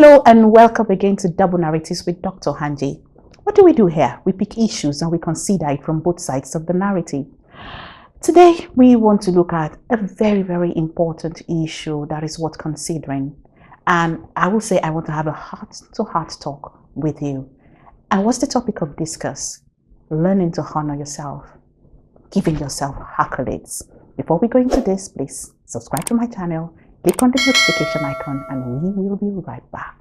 Hello and welcome again to Double Narratives with Dr. Anjy. What do we do here? We pick issues and we consider it from both sides of the narrative. Today we want to look at a very important issue that is worth considering. And I will say I want to have a heart-to-heart talk with you. And what's the topic of discuss? Learning to honor yourself, giving yourself accolades. Before we go into this, please subscribe to my channel, click on the notification icon, and we will be right back.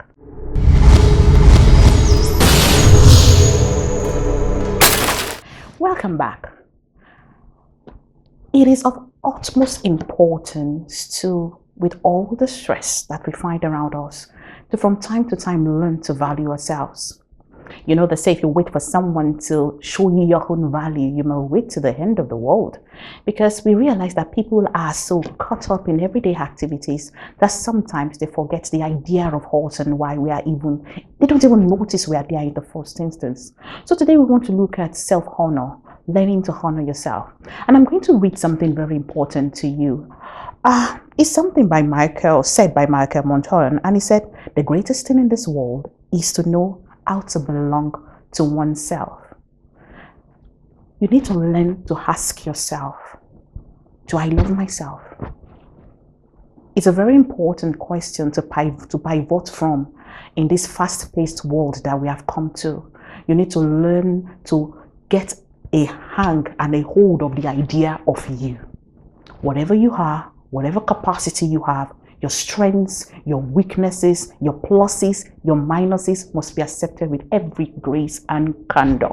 Welcome back. It is of utmost importance to, with all the stress that we find around us, to from time to time learn to value ourselves. You know, they say if you wait for someone to show you your own value, you may wait to the end of the world. Because we realize that people are so caught up in everyday activities that sometimes they forget the idea of us and why we are even, they don't even notice we are there in the first instance. So today we want to look at self-honor, learning to honor yourself. And I'm going to read something very important to you. It's something said by Michael Montoya, and he said, the greatest thing in this world is to know how to belong to oneself. You need to learn to ask yourself, do I love myself? It's a very important question to pivot from in this fast-paced world that we have come to. You need to learn to get a hang and a hold of the idea of you. Whatever you are, whatever capacity you have, your strengths, your weaknesses, your pluses, your minuses must be accepted with every grace and candor.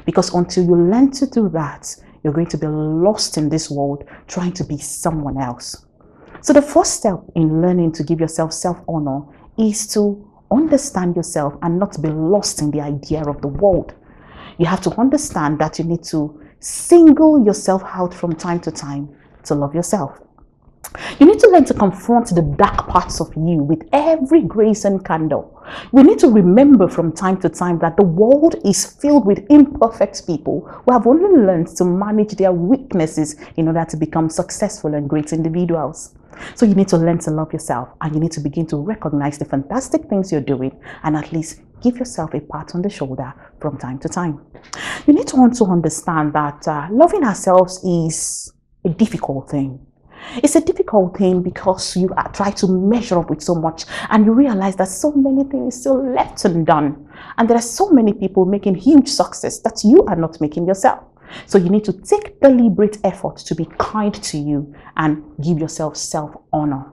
Because until you learn to do that, you're going to be lost in this world trying to be someone else. So the first step in learning to give yourself self-honor is to understand yourself and not be lost in the idea of the world. You have to understand that you need to single yourself out from time to time to love yourself. You need to learn to confront the dark parts of you with every grace and candor. We need to remember from time to time that the world is filled with imperfect people who have only learned to manage their weaknesses in order to become successful and great individuals. So you need to learn to love yourself, and you need to begin to recognize the fantastic things you're doing and at least give yourself a pat on the shoulder from time to time. You need to also understand that loving ourselves is a difficult thing. It's a difficult thing because you try to measure up with so much and you realize that so many things still left undone. And there are so many people making huge success that you are not making yourself. So you need to take deliberate effort to be kind to you and give yourself self-honor.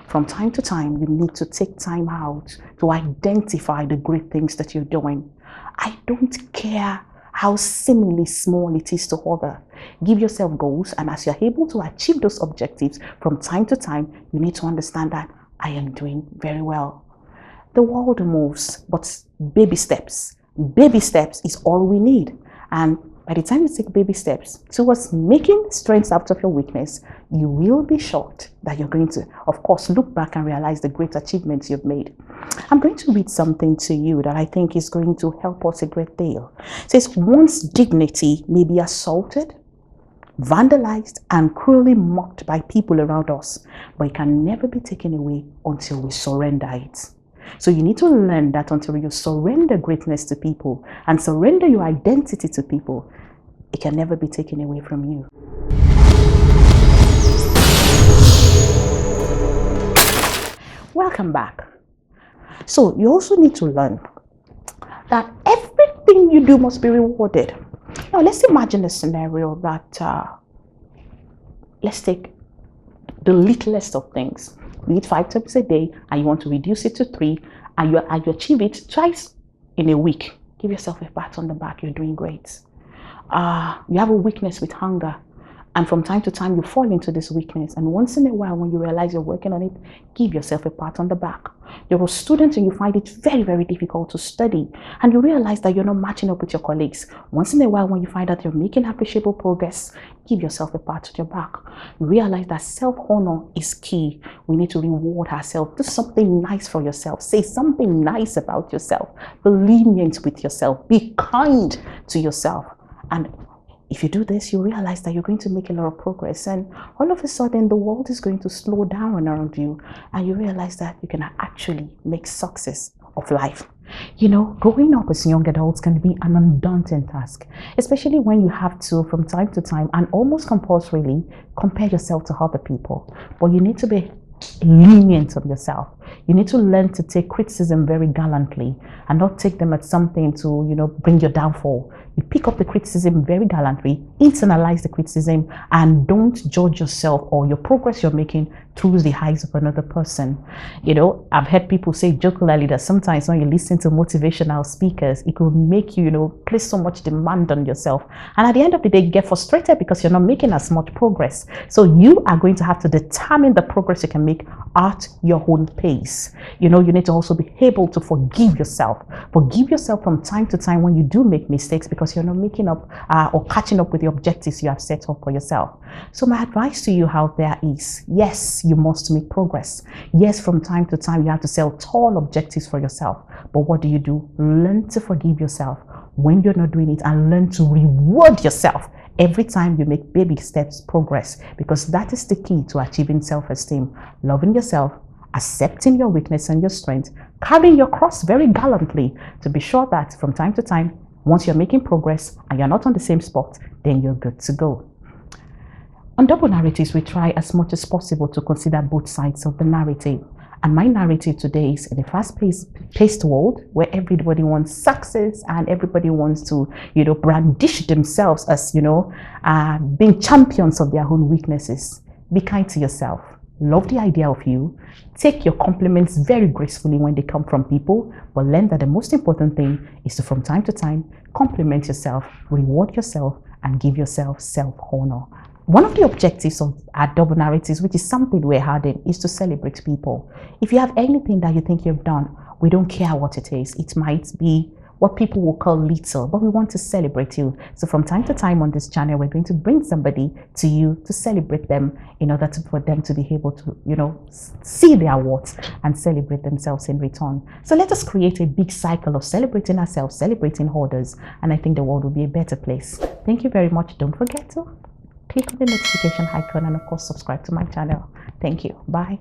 From time to time, you need to take time out to identify the great things that you're doing. I don't care how seemingly small it is to others. Give yourself goals, and as you're able to achieve those objectives from time to time, you need to understand that I am doing very well. The world moves, but baby steps is all we need. And by the time you take baby steps towards making strengths out of your weakness, you will be shocked that you're going to, of course, look back and realize the great achievements you've made. I'm going to read something to you that I think is going to help us a great deal. It says, one's dignity may be assaulted, vandalized, and cruelly mocked by people around us, but it can never be taken away until we surrender it. So you need to learn that until you surrender greatness to people and surrender your identity to people, it can never be taken away from you. Welcome back. So you also need to learn that everything you do must be rewarded. Now let's imagine a scenario that, let's take the littlest of things. You eat 5 times a day and you want to reduce it to 3 and you achieve it twice in a week. Give yourself a pat on the back, you're doing great. You have a weakness with hunger, and from time to time you fall into this weakness, and once in a while when you realize you're working on it, give yourself a pat on the back. You're a student and you find it very difficult to study, and you realize that you're not matching up with your colleagues. Once in a while when you find out you're making appreciable progress, give yourself a pat on your back. Realize that self-honor is key. We need to reward ourselves. Do something nice for yourself. Say something nice about yourself. Be lenient with yourself. Be kind to yourself. And If you do this, you realize that you're going to make a lot of progress, and all of a sudden the world is going to slow down around you, and you realize that you can actually make success of life. You know, growing up as young adults can be an undaunting task, especially when you have to, from time to time, and almost compulsorily, compare yourself to other people. But you need to be lenient on yourself. You need to learn to take criticism very gallantly and not take them as something to, bring your downfall. You pick up the criticism very gallantly, internalize the criticism, and don't judge yourself or your progress you're making through the eyes of another person. I've heard people say jokingly that sometimes when you listen to motivational speakers, it could make you, place so much demand on yourself. And at the end of the day, you get frustrated because you're not making as much progress. So you are going to have to determine the progress you can make at your own pace. You need to also be able to forgive yourself. Forgive yourself from time to time when you do make mistakes because you're not making up or catching up with the objectives you have set up for yourself. So my advice to you out there is, yes, you must make progress. Yes, from time to time, you have to set tall objectives for yourself. But what do? Learn to forgive yourself when you're not doing it, and learn to reward yourself every time you make baby steps progress, because that is the key to achieving self-esteem. Loving yourself, accepting your weakness and your strength, carrying your cross very gallantly to be sure that from time to time, once you're making progress and you're not on the same spot, then you're good to go. On double narratives, we try as much as possible to consider both sides of the narrative. And my narrative today is in a fast-paced world where everybody wants success and everybody wants to, brandish themselves as, being champions of their own weaknesses. Be kind to yourself. Love the idea of you. Take your compliments very gracefully when they come from people, but learn that the most important thing is to, from time to time, compliment yourself, reward yourself, and give yourself self-honor. One of the objectives of our double narratives, which is something we're adding, is to celebrate people. If you have anything that you think you've done, we don't care what it is. It might be what people will call little, but we want to celebrate you. So from time to time on this channel, we're going to bring somebody to you to celebrate them in order for them to be able to, see their worth and celebrate themselves in return. So let us create a big cycle of celebrating ourselves, celebrating others, and I think the world will be a better place. Thank you very much. Don't forget to click on the notification icon and of course subscribe to my channel. Thank you. Bye.